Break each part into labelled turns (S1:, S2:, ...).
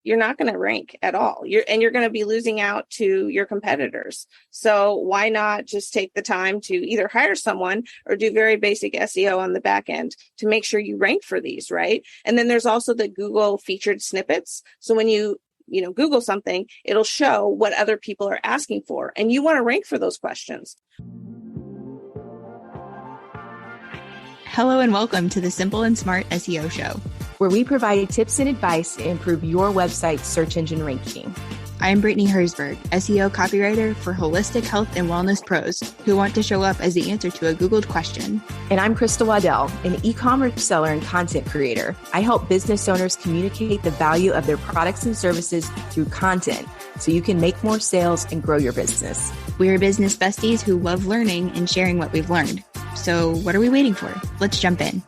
S1: you're not going to rank at all. You're going to be losing out to your competitors. So why not just take the time to either hire someone or do very basic SEO on the back end to make sure you rank for these, right? And then there's also the Google featured snippets. So when you Google something, it'll show what other people are asking for, and you want to rank for those questions.
S2: Hello and welcome to the Simple and Smart SEO Show,
S3: where we provide tips and advice to improve your website's search engine ranking.
S2: I'm Brittany Herzberg, SEO copywriter for holistic health and wellness pros who want to show up as the answer to a Googled question.
S3: And I'm Krista Waddell, an e-commerce seller and content creator. I help business owners communicate the value of their products and services through content so you can make more sales and grow your business.
S2: We're business besties who love learning and sharing what we've learned. So what are we waiting for? Let's jump in.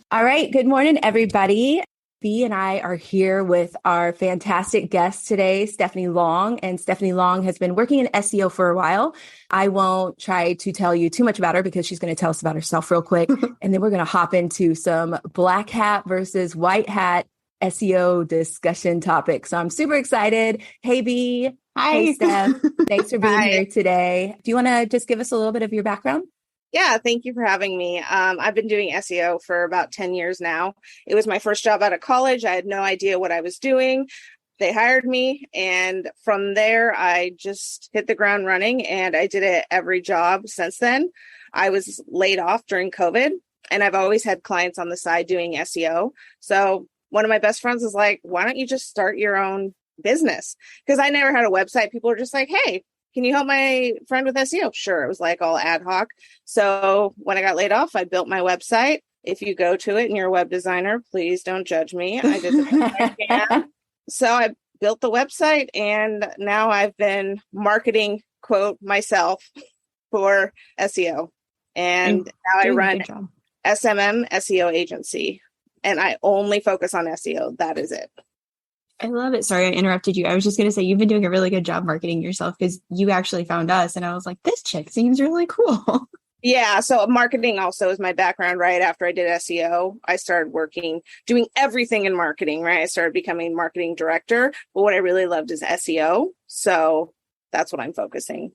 S3: All right. Good morning, everybody. Bea and I are here with our fantastic guest today, Stephanie Long. And Stephanie Long has been working in SEO for a while. I won't try to tell you too much about her because she's going to tell us about herself real quick. And then we're going to hop into some black hat versus white hat SEO discussion topics. So I'm super excited. Hey, Bea.
S2: Hi.
S3: Hey, Steph. Thanks for being
S1: Hi.
S3: here today. Do you want to just give us a little bit of your background?
S1: Yeah, thank you for having me. I've been doing SEO for about 10 years now. It was my first job out of college. I had no idea what I was doing. They hired me. And from there, I just hit the ground running, and I did it every job since then. I was laid off during COVID, and I've always had clients on the side doing SEO. So one of my best friends was like, why don't you just start your own business? Because I never had a website. People were just like, hey, can you help my friend with SEO? Sure. It was like all ad hoc. So when I got laid off, I built my website. If you go to it and you're a web designer, please don't judge me. I did the best I can. So I built the website, and now I've been marketing, quote, myself for SEO. And now I run SMM SEO agency, and I only focus on SEO. That is it.
S2: I love it. Sorry, I interrupted you. I was just going to say, you've been doing a really good job marketing yourself because you actually found us. And I was like, this chick seems really cool.
S1: Yeah. So marketing also is my background. Right after I did SEO, I started doing everything in marketing, right? I started becoming marketing director. But what I really loved is SEO. So that's what I'm focusing.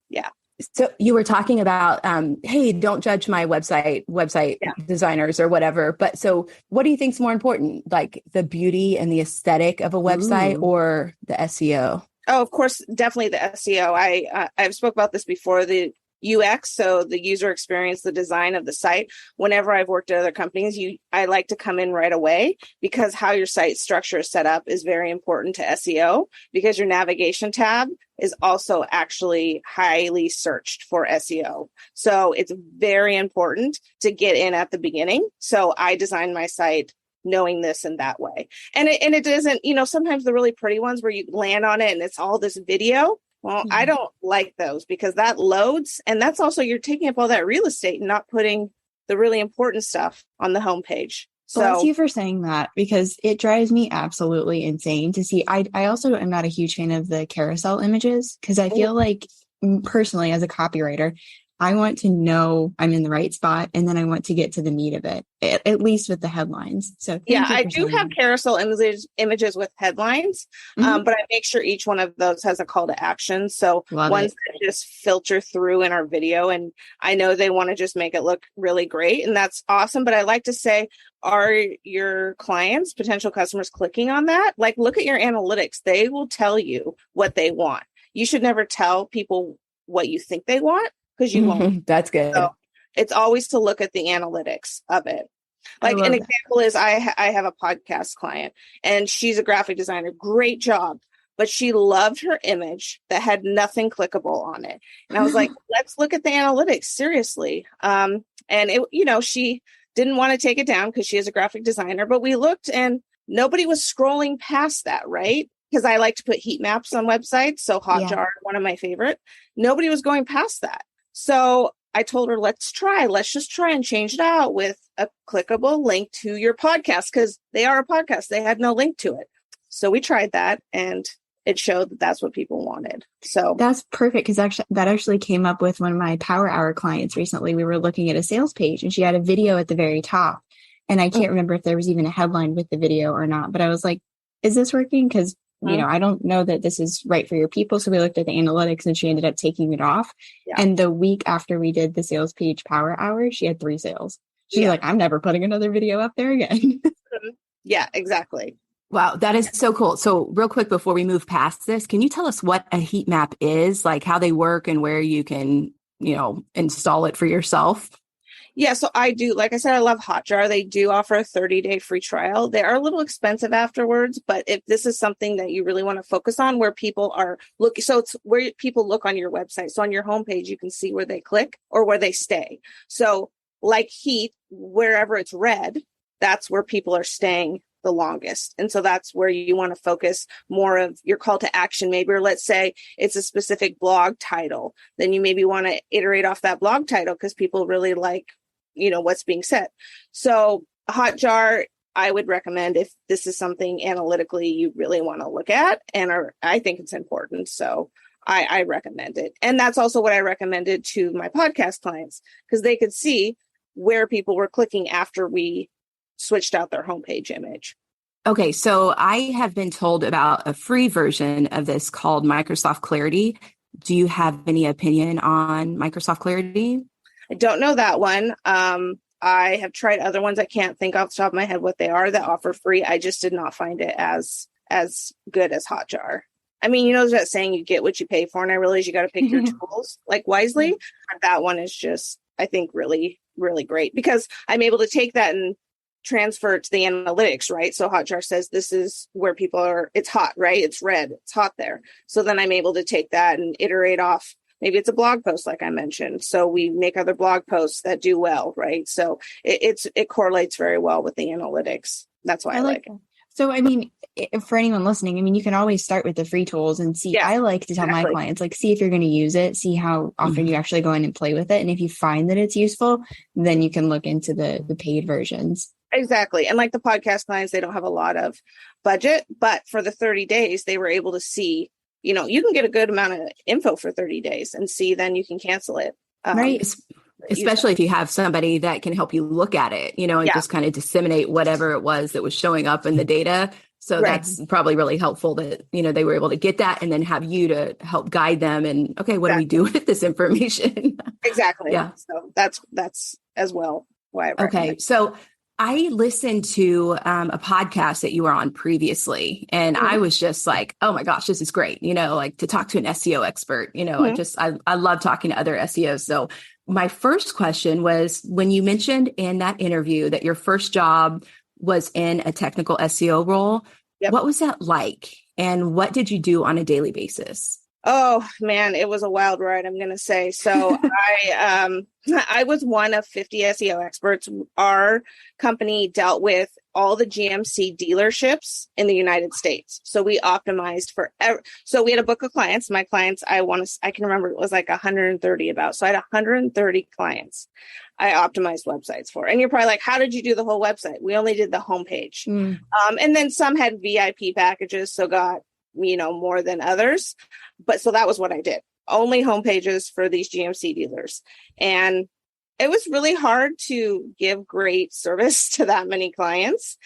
S1: Yeah.
S3: So you were talking about, hey, don't judge my website designers or whatever. But so what do you think is more important, like the beauty and the aesthetic of a website or the SEO? Oh,
S1: of course, definitely the SEO. I've spoke about this before, the UX, so the user experience, the design of the site. Whenever I've worked at other companies, I like to come in right away because how your site structure is set up is very important to SEO, because your navigation tab is also actually highly searched for SEO. So it's very important to get in at the beginning. So I designed my site knowing this and that way. And it doesn't, sometimes the really pretty ones where you land on it and it's all this video. Well, I don't like those because that loads, and that's also, you're taking up all that real estate and not putting the really important stuff on the homepage. So
S2: bless you for saying that, because it drives me absolutely insane to see. I also am not a huge fan of the carousel images because I feel like personally as a copywriter, I want to know I'm in the right spot, and then I want to get to the meat of it, at least with the headlines. So
S1: yeah, I do have carousel images with headlines, but I make sure each one of those has a call to action. So ones that just filter through in our video, and I know they want to just make it look really great, and that's awesome. But I like to say, are your clients, potential customers, clicking on that? Like, look at your analytics. They will tell you what they want. You should never tell people what you think they want, because you won't.
S3: That's good.
S1: So it's always to look at the analytics of it. Like an example is I have a podcast client, and she's a graphic designer. Great job. But she loved her image that had nothing clickable on it. And I was like, let's look at the analytics. Seriously. And she didn't want to take it down because she is a graphic designer, but we looked and nobody was scrolling past that, right? Because I like to put heat maps on websites. So Hotjar, one of my favorite. Nobody was going past that. So I told her, let's just try and change it out with a clickable link to your podcast, because they are a podcast. They had no link to it. So we tried that, and it showed that that's what people wanted. So
S2: that's perfect, because that actually came up with one of my Power Hour clients recently. We were looking at a sales page, and she had a video at the very top. And I can't remember if there was even a headline with the video or not, but I was like, is this working? Because, I don't know that this is right for your people. So we looked at the analytics and she ended up taking it off. Yeah. And the week after we did the sales page power hour, she had 3 sales. She's like, I'm never putting another video up there again.
S1: Yeah, exactly.
S3: Wow, that is so cool. So real quick before we move past this, can you tell us what a heat map is, like how they work and where you can, install it for yourself?
S1: Yeah, so I do. Like I said, I love Hotjar. They do offer a 30-day free trial. They are a little expensive afterwards, but if this is something that you really want to focus on, where people are looking, so it's where people look on your website. So on your homepage, you can see where they click or where they stay. So like heat, wherever it's red, that's where people are staying the longest. And so that's where you want to focus more of your call to action. Maybe, or let's say it's a specific blog title, then you maybe want to iterate off that blog title because people really like what's being said. So Hotjar, I would recommend if this is something analytically you really want to look at, and I think it's important. So I recommend it. And that's also what I recommended to my podcast clients, because they could see where people were clicking after we switched out their homepage image.
S3: Okay, so I have been told about a free version of this called Microsoft Clarity. Do you have any opinion on Microsoft Clarity?
S1: I don't know that one. I have tried other ones. I can't think off the top of my head what they are that offer free. I just did not find it as good as Hotjar. I mean, that saying, you get what you pay for, and I realize you got to pick your tools like wisely. But that one is just, I think, really, really great, because I'm able to take that and transfer it to the analytics, right? So Hotjar says this is where people are, it's hot, right? It's red, it's hot there. So then I'm able to take that and iterate off. Maybe it's a blog post, like I mentioned. So we make other blog posts that do well, right? So it correlates very well with the analytics. That's why I like it.
S2: So, I mean, for anyone listening, you can always start with the free tools and see. Yeah, I like to tell my clients, see if you're going to use it, see how often you actually go in and play with it. And if you find that it's useful, then you can look into the paid versions.
S1: Exactly. And like the podcast clients, they don't have a lot of budget, but for the 30 days, they were able to see, you can get a good amount of info for 30 days and see, then you can cancel it.
S3: Right. Especially if you have somebody that can help you look at it, and just kind of disseminate whatever it was that was showing up in the data. So that's probably really helpful that, they were able to get that and then have you to help guide them. And okay, what do we do with this information?
S1: Exactly. Yeah. So that's as well why I recommend it.
S3: So I listened to a podcast that you were on previously, and I was just like, oh my gosh, this is great. To talk to an SEO expert, I love talking to other SEOs. So my first question was, when you mentioned in that interview that your first job was in a technical SEO role, what was that like? And what did you do on a daily basis?
S1: Oh man, it was a wild ride, I'm going to say. So I was one of 50 SEO experts. Our company dealt with all the GMC dealerships in the United States. So we optimized so we had a book of clients. My clients, I can remember it was like 130 about. So I had 130 clients I optimized websites for. And you're probably like, how did you do the whole website? We only did the homepage. And then some had VIP packages, so got more than others. But so that was what I did. Only homepages for these GMC dealers. And it was really hard to give great service to that many clients.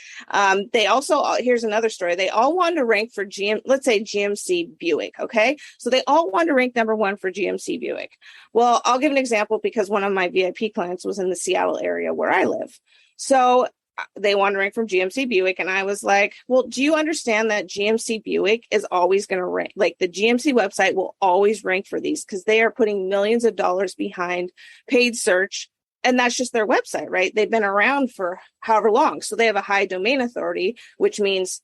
S1: They also, here's another story. They all wanted to rank for let's say GMC Buick. Okay. So they all wanted to rank number 1 for GMC Buick. Well, I'll give an example, because one of my VIP clients was in the Seattle area where I live. So they wanted to rank from GMC Buick. And I was like, well, do you understand that GMC Buick is always going to rank? Like, the GMC website will always rank for these, because they are putting millions of dollars behind paid search. And that's just their website, right? They've been around for however long. So they have a high domain authority, which means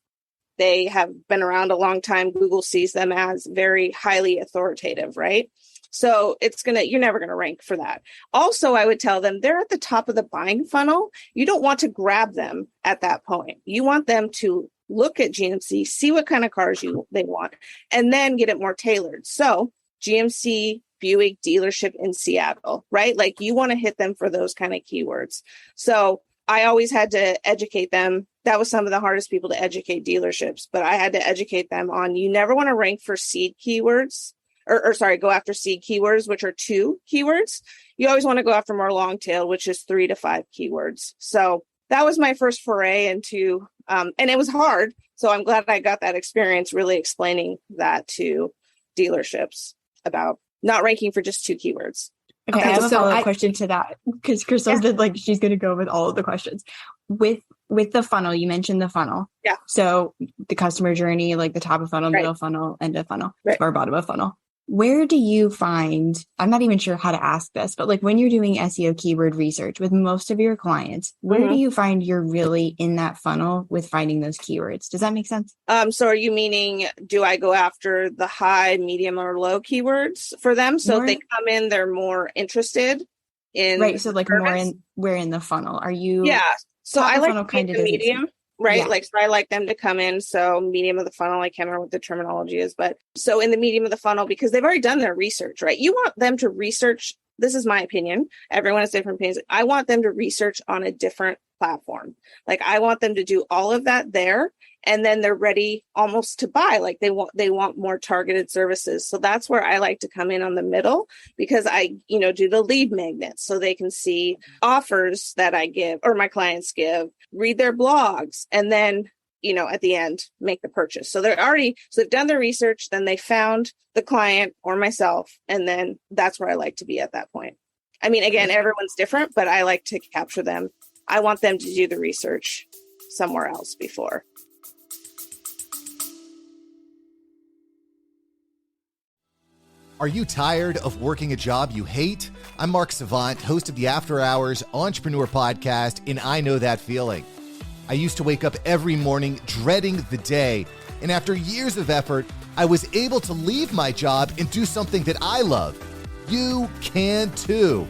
S1: they have been around a long time. Google sees them as very highly authoritative, right? So you're never going to rank for that. Also, I would tell them they're at the top of the buying funnel. You don't want to grab them at that point. You want them to look at GMC, see what kind of cars they want, and then get it more tailored. So GMC Buick dealership in Seattle, right? Like, you want to hit them for those kind of keywords. So I always had to educate them. That was some of the hardest people to educate, dealerships, but I had to educate them on, you never want to rank for seed keywords. Go after seed keywords, which are 2 keywords. You always want to go after more long tail, which is 3 to 5 keywords. So that was my first foray into, and it was hard. So I'm glad I got that experience really explaining that to dealerships about not ranking for just 2 keywords.
S2: Okay, I have a follow-up question to that because Crystal said like she's going to go with all of the questions. With the funnel, you mentioned the funnel.
S1: Yeah.
S2: So the customer journey, like the top of funnel, middle funnel, end of funnel, or bottom of funnel. Where do you find, I'm not even sure how to ask this, but like when you're doing SEO keyword research with most of your clients, where do you find you're really in that funnel with finding those keywords? Does that make sense?
S1: So are you meaning, do I go after the high, medium, or low keywords for them? So if they come in, they're more interested in.
S2: Right. So like where in the funnel are you?
S1: Yeah. So I like
S2: kind of
S1: the medium. Right.
S2: Yeah.
S1: Like, so I like them to come in. So medium of the funnel, I can't remember what the terminology is, but so in the medium of the funnel, because they've already done their research, right? You want them to research. This is my opinion. Everyone has different opinions. I want them to research on a different platform. Like I want them to do all of that there. And then they're ready almost to buy. Like they want more targeted services. So that's where I like to come in on the middle because I, do the lead magnets so they can see offers that I give or my clients give, read their blogs, and then, at the end, make the purchase. So they've done their research, then they found the client or myself. And then that's where I like to be at that point. I mean, again, everyone's different, but I like to capture them. I want them to do the research somewhere else before.
S4: Are you tired of working a job you hate? I'm Mark Savant, host of the After Hours Entrepreneur Podcast, and I know that feeling. I used to wake up every morning dreading the day, and after years of effort, I was able to leave my job and do something that I love. You can too.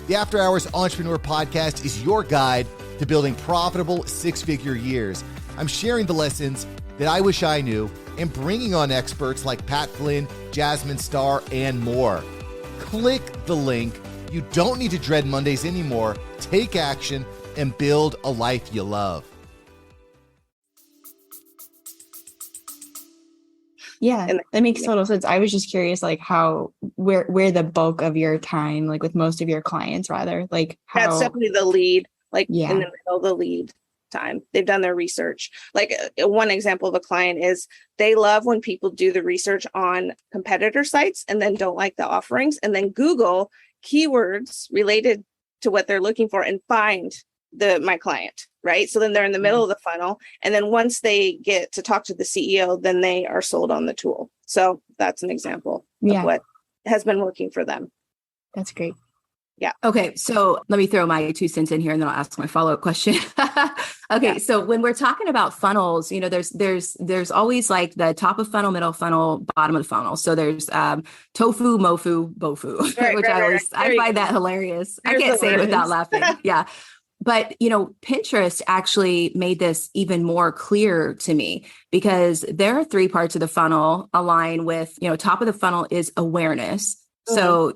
S4: The After Hours Entrepreneur Podcast is your guide to building profitable six-figure years. I'm sharing the lessons that I wish I knew and bringing on experts like Pat Flynn, Jasmine Starr, and more. Click the link. You don't need to dread Mondays anymore. Take action and build a life you love.
S2: Yeah, that makes total sense. I was just curious, like where the bulk of your time, like with most of your clients, rather, like how.
S1: That's definitely the lead, like in the middle of the lead time. They've done their research. Like one example of a client is they love when people do the research on competitor sites and then don't like the offerings and then Google keywords related to what they're looking for and find my client, right? So then they're in the middle of the funnel. And then once they get to talk to the CEO, then they are sold on the tool. So that's an example of what has been working for them.
S2: That's great.
S1: Yeah.
S3: Okay. So let me throw my 2 cents in here and then I'll ask my follow-up question. Okay. Yeah. So when we're talking about funnels, there's always like the top of funnel, middle funnel, bottom of the funnel. So there's tofu, mofu, bofu, which I find that hilarious. I can't say it without laughing. Yeah. But, Pinterest actually made this even more clear to me because there are 3 parts of the funnel align with, top of the funnel is awareness. So,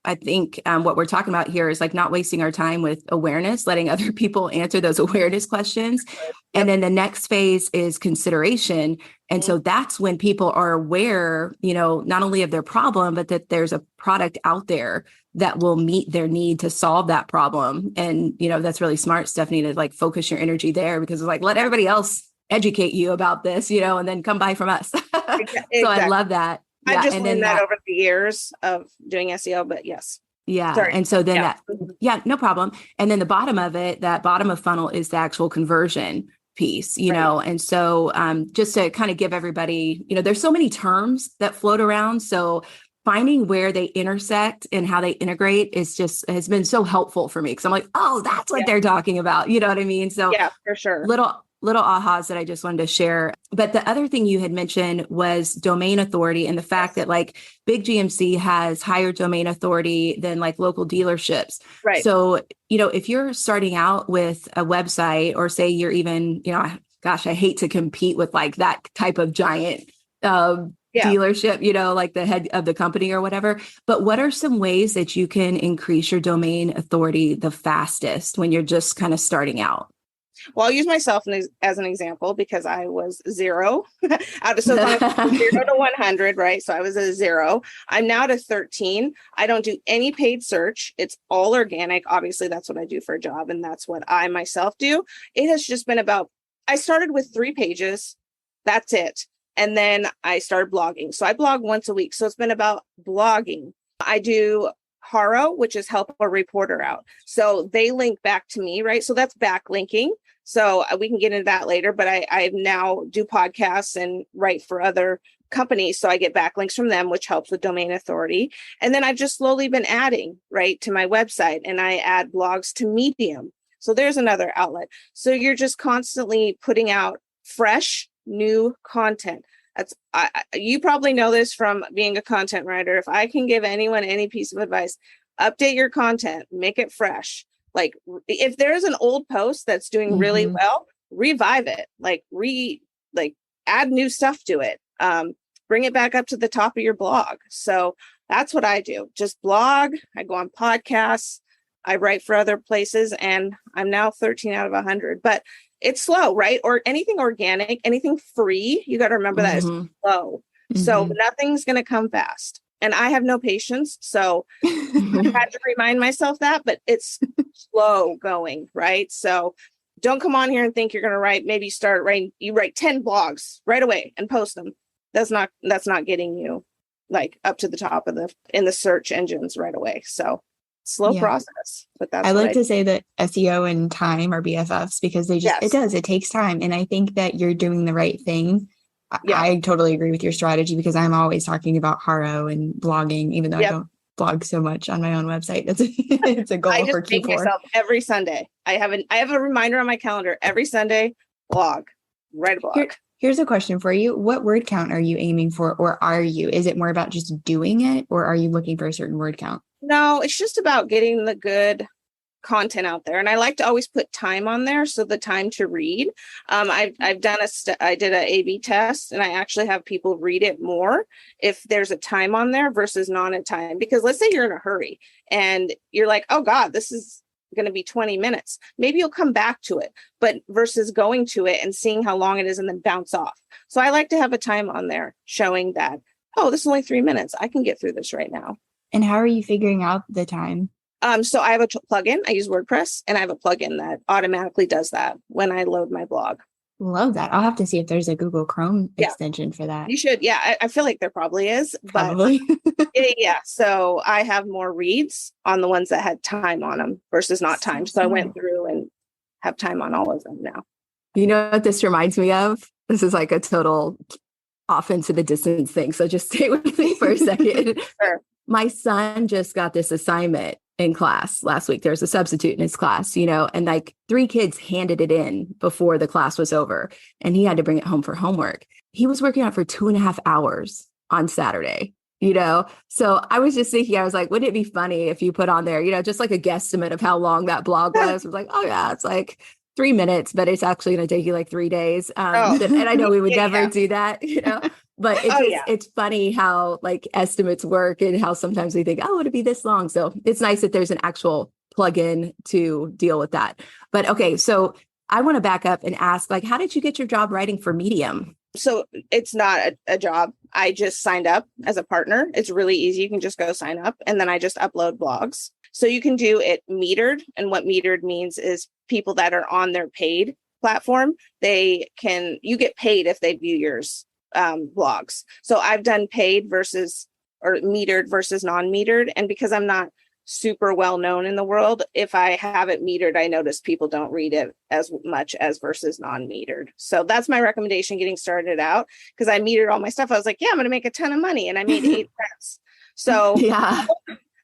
S3: I think what we're talking about here is like not wasting our time with awareness, letting other people answer those awareness questions. And then the next phase is consideration. And so that's when people are aware, not only of their problem, but that there's a product out there that will meet their need to solve that problem. And, that's really smart, Stephanie, to like focus your energy there because it's like, let everybody else educate you about this, and then come buy from us. Exactly. So I love that.
S1: I've just learned that over the years of doing SEO, but yes.
S3: Yeah.
S1: Sorry.
S3: And so then no problem. And then the bottom of it, that bottom of funnel is the actual conversion piece, and so just to kind of give everybody, there's so many terms that float around. So finding where they intersect and how they integrate has been so helpful for me. Cause I'm like, oh, that's what they're talking about. You know what I mean? So
S1: yeah, for sure.
S3: Little ahas that I just wanted to share. But the other thing you had mentioned was domain authority and the fact that like big GMC has higher domain authority than like local dealerships.
S1: Right.
S3: So, if you're starting out with a website or say you're even, gosh, I hate to compete with like that type of giant dealership, like the head of the company or whatever. But what are some ways that you can increase your domain authority the fastest when you're just kind of starting out?
S1: Well, I'll use myself as an example because I was zero out of, so it's on 0 to 100, right? So I was a 0. I'm now to 13. I don't do any paid search. It's all organic. Obviously, that's what I do for a job, and that's what I myself do. It has just been about, I started with 3 pages. That's it. And then I started blogging. So I blog once a week. So it's been about blogging. I do Haro, which is help a reporter out. So they link back to me, right? So that's backlinking. So we can get into that later, but I now do podcasts and write for other companies. So I get backlinks from them, which helps with domain authority. And then I've just slowly been adding, right, to my website, and I add blogs to Medium. So there's another outlet. So you're just constantly putting out fresh, new content. That's you probably know this from being a content writer. If I can give anyone any piece of advice, update your content, make it fresh. Like if there's an old post that's doing really well, revive it. Like add new stuff to it. Bring it back up to the top of your blog. So that's what I do. Just blog. I go on podcasts. I write for other places, and I'm now 13 out of 100. But it's slow, right? Or anything organic, anything free, you got to remember that is slow. So nothing's going to come fast. And I have no patience. So I had to remind myself that, but it's slow going, right? So don't come on here and think you're going to write, maybe start writing, you write 10 blogs right away and post them. That's not getting you like up to the top of in the search engines right away. So slow process, but that's
S2: I like to say that SEO and time are BFFs because it takes time. And I think that you're doing the right thing. I totally agree with your strategy because I'm always talking about Haro and blogging, even though I don't blog so much on my own website. It's a goal for Q4.
S1: Myself every Sunday. I have a reminder on my calendar every Sunday, blog, write a blog.
S2: Here's a question for you. What word count are you aiming for, or is it more about just doing it, or are you looking for a certain word count?
S1: No, it's just about getting the good content out there. And I like to always put time on there. So the time to read. I've done I did an A/B test, and I actually have people read it more if there's a time on there versus not a time. Because let's say you're in a hurry and you're like, oh God, this is going to be 20 minutes. Maybe you'll come back to it, but versus going to it and seeing how long it is and then bounce off. So I like to have a time on there showing that, oh, this is only 3 minutes. I can get through this right now.
S2: And how are you figuring out the time?
S1: So I have a plugin. I use WordPress, and I have a plugin that automatically does that when I load my blog.
S2: Love that. I'll have to see if there's a Google Chrome extension for that.
S1: You should. Yeah, I feel like there probably is.
S2: Probably.
S1: But yeah. So I have more reads on the ones that had time on them versus not time. So I went through and have time on all of them now.
S3: You know what this reminds me of? This is like a total off into the distance thing. So just stay with me for a second.
S1: Sure.
S3: My son just got this assignment in class last week. There's a substitute in his class, and like 3 kids handed it in before the class was over, and he had to bring it home for homework. He was working on it for 2.5 hours on Saturday, So I was just thinking, I was like, wouldn't it be funny if you put on there, just like a guesstimate of how long that blog was? I was like, oh yeah, it's like 3 minutes, but it's actually going to take you like 3 days. And I know we would never do that, but it's funny how like estimates work and how sometimes we think, oh, would it be this long? So it's nice that there's an actual plugin to deal with that. But okay, so I want to back up and ask, like, how did you get your job writing for Medium?
S1: So it's not a job. I just signed up as a partner. It's really easy. You can just go sign up, and then I just upload blogs. So you can do it metered. And what metered means is people that are on their paid platform, you get paid if they view yours blogs. So I've done paid versus or metered versus non-metered. And because I'm not super well known in the world, if I have it metered, I notice people don't read it as much as versus non-metered. So that's my recommendation getting started out, because I metered all my stuff. I was like, yeah, I'm going to make a ton of money. And I made 8 cents. So
S3: yeah.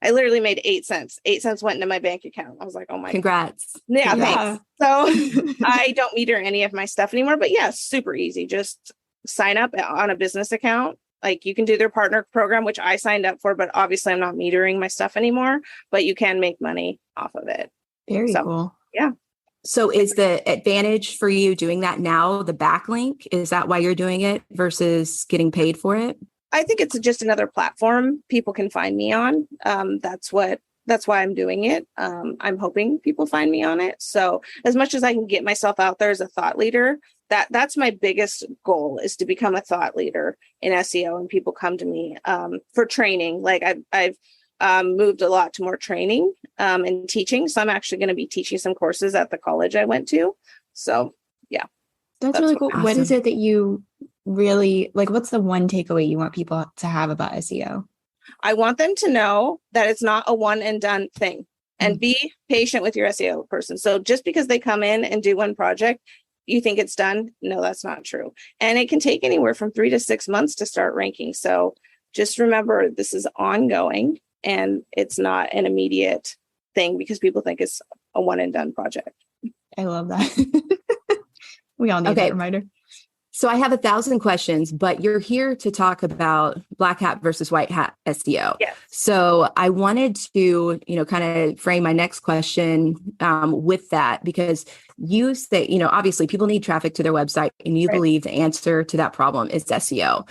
S1: I literally made 8 cents. 8 cents went into my bank account. I was like, oh my
S3: Congrats.
S1: God. Yeah, thanks. So I don't meter any of my stuff anymore, but yeah, super easy. Just sign up on a business account. Like you can do their partner program, which I signed up for, but obviously I'm not metering my stuff anymore, but you can make money off of it.
S2: Very cool.
S1: Yeah.
S3: So is the advantage for you doing that now, the backlink? Is that why you're doing it versus getting paid for it?
S1: I think it's just another platform people can find me on. That's what that's why I'm doing it. I'm hoping people find me on it. So as much as I can get myself out there as a thought leader, that's my biggest goal, is to become a thought leader in SEO, and people come to me for training. Like I've moved a lot to more training and teaching. So I'm actually going to be teaching some courses at the college I went to. So yeah.
S2: That's really cool.
S3: awesome.
S2: What is it that you really like? What's the one takeaway you want people to have about SEO?
S1: I want them to know that it's not a one and done thing, and be patient with your SEO person. So just because they come in and do one project, you think it's done? No, that's not true. And it can take anywhere from 3 to 6 months to start ranking. So just remember, this is ongoing and it's not an immediate thing, because people think it's a one and done project.
S2: I love that. We all need that reminder.
S3: So I have 1,000 questions, but you're here to talk about Black Hat versus White Hat SEO.
S1: Yes.
S3: So I wanted to, kind of frame my next question with that, because you say, obviously people need traffic to their website, and you believe the answer to that problem is SEO.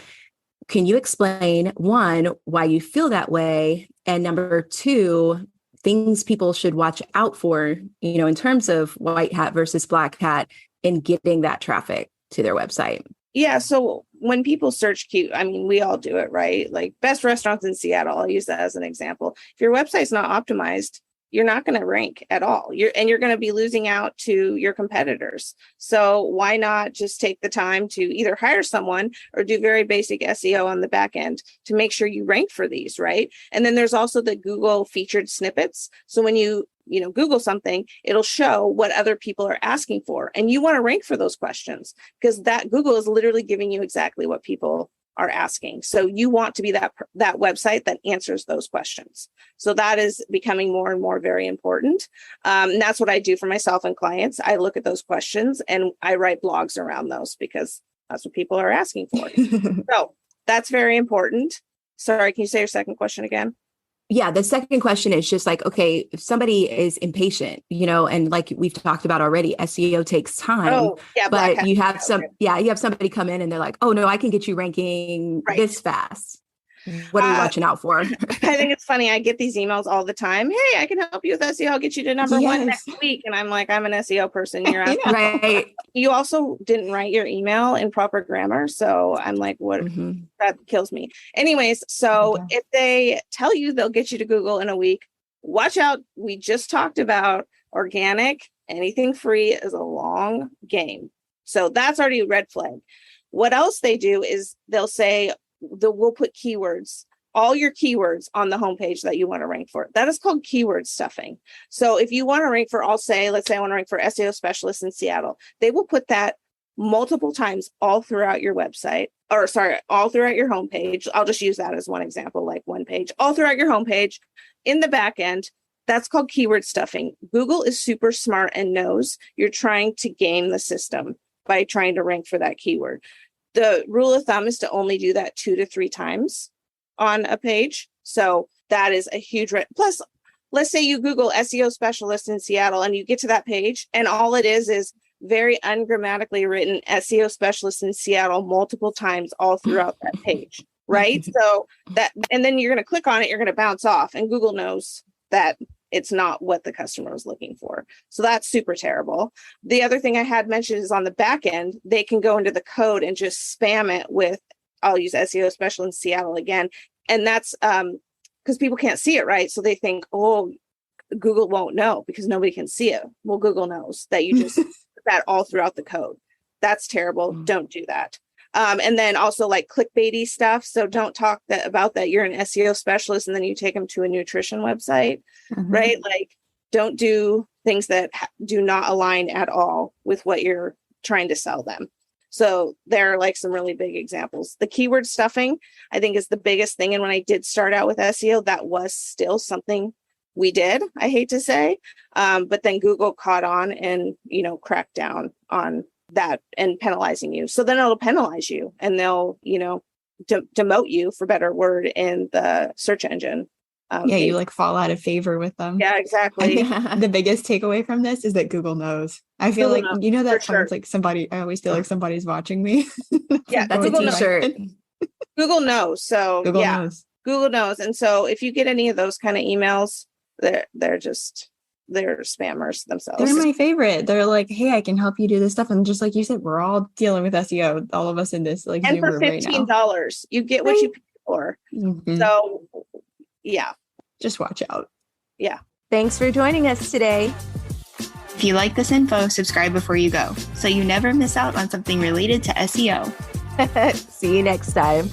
S3: Can you explain, one, why you feel that way? And number two, things people should watch out for, in terms of White Hat versus Black Hat in getting that traffic to their website?
S1: Yeah. So when people search we all do it, right? Like best restaurants in Seattle, I'll use that as an example. If your website's not optimized, you're not going to rank at all. You're going to be losing out to your competitors. So why not just take the time to either hire someone or do very basic SEO on the back end to make sure you rank for these, right? And then there's also the Google featured snippets. So when you Google something, it'll show what other people are asking for. And you want to rank for those questions, because that Google is literally giving you exactly what people are asking. So you want to be that website that answers those questions. So that is becoming more and more very important. And that's what I do for myself and clients. I look at those questions and I write blogs around those, because that's what people are asking for. So that's very important. Sorry, can you say your second question again?
S3: Yeah, the second question is just like, okay, if somebody is impatient, and like we've talked about already, SEO takes time.
S1: Oh, yeah,
S3: but you have somebody come in and they're like, oh no, I can get you ranking this fast. What are we watching out for?
S1: I think it's funny. I get these emails all the time. Hey, I can help you with SEO. I'll get you to number one next week. And I'm like, I'm an SEO person. You're asking.
S3: Right.
S1: You also didn't write your email in proper grammar. So I'm like, what? That kills me. Anyways, so if they tell you they'll get you to Google in a week, watch out. We just talked about organic. Anything free is a long game. So that's already a red flag. What else they do is they'll say, we'll put keywords, all your keywords on the homepage that you want to rank for. That is called keyword stuffing. So if you want to rank for, let's say I want to rank for SEO specialist in Seattle, they will put that multiple times all throughout your website, all throughout your homepage. I'll just use that as one example, like one page, all throughout your homepage in the back end. That's called keyword stuffing. Google is super smart and knows you're trying to game the system by trying to rank for that keyword. The rule of thumb is to only do that 2 to 3 times on a page. So that is a huge plus. Let's say you Google SEO specialist in Seattle and you get to that page and all it is very ungrammatically written SEO specialist in Seattle multiple times all throughout that page, right? So and then you're going to click on it, you're going to bounce off, and Google knows that it's not what the customer was looking for. So that's super terrible. The other thing I had mentioned is on the back end, they can go into the code and just spam it with, I'll use SEO special in Seattle again. And that's because people can't see it, right? So they think, oh, Google won't know because nobody can see it. Well, Google knows that you just put that all throughout the code. That's terrible. Don't do that. And then also like clickbaity stuff. So don't talk about that you're an SEO specialist and then you take them to a nutrition website, right? Like don't do things that do not align at all with what you're trying to sell them. So there are like some really big examples. The keyword stuffing, I think, is the biggest thing. And when I did start out with SEO, that was still something we did, I hate to say. But then Google caught on and, cracked down on that and penalizing you. So then it'll penalize you and they'll, demote you, for better word, in the search engine.
S2: You like fall out of favor with them.
S1: Yeah, exactly.
S2: The biggest takeaway from this is that Google knows. I feel
S1: Google
S2: like,
S1: knows,
S2: that sounds like somebody, I always feel like somebody's watching me.
S1: Yeah,
S3: that's a t-shirt.
S1: Google knows. So
S2: Google knows.
S1: Google knows. And so if you get any of those kind of emails, they're spammers themselves.
S2: They're my favorite. They're like, hey, I can help you do this stuff. And just like you said, we're all dealing with SEO, all of us in this like
S1: and
S2: Zoom
S1: for
S2: room right now.
S1: $15, you get what you pay for.
S2: Mhm.
S1: So yeah.
S2: Just watch out.
S1: Yeah.
S3: Thanks for joining us today.
S2: If you like this info, subscribe before you go, so you never miss out on something related to SEO.
S3: See you next time.